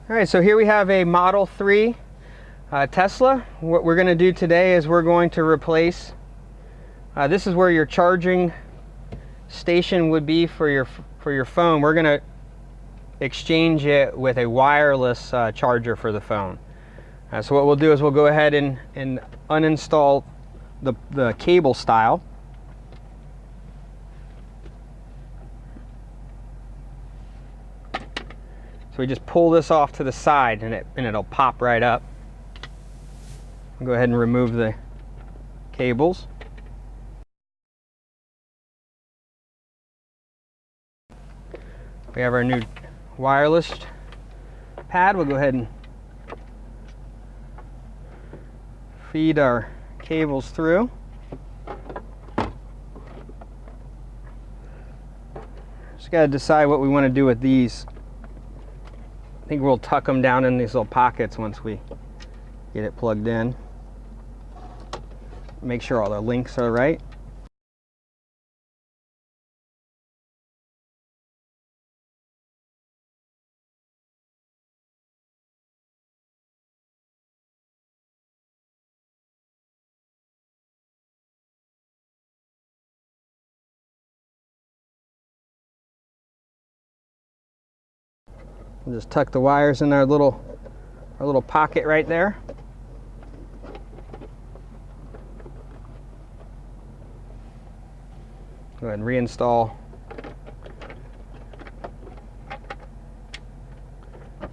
All right, so here we have a Model 3 Tesla. What we're going to do today is we're going to replace, this is where your charging station would be for your phone. We're going to exchange it with a wireless charger for the phone. So what we'll do is we'll go ahead and uninstall the cable style. So we just pull this off to the side and it'll pop right up. I'll go ahead and remove the cables. We have our new wireless pad. We'll go ahead and feed our cables through. Just got to decide what we want to do with these. I think we'll tuck them down in these little pockets once we get it plugged in. Make sure all the links are right. We'll just tuck the wires in our little pocket right there. Go ahead and reinstall. All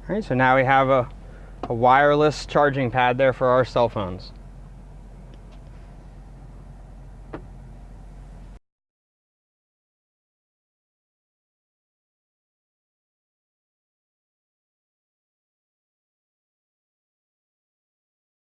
right, so now we have a wireless charging pad there for our cell phones.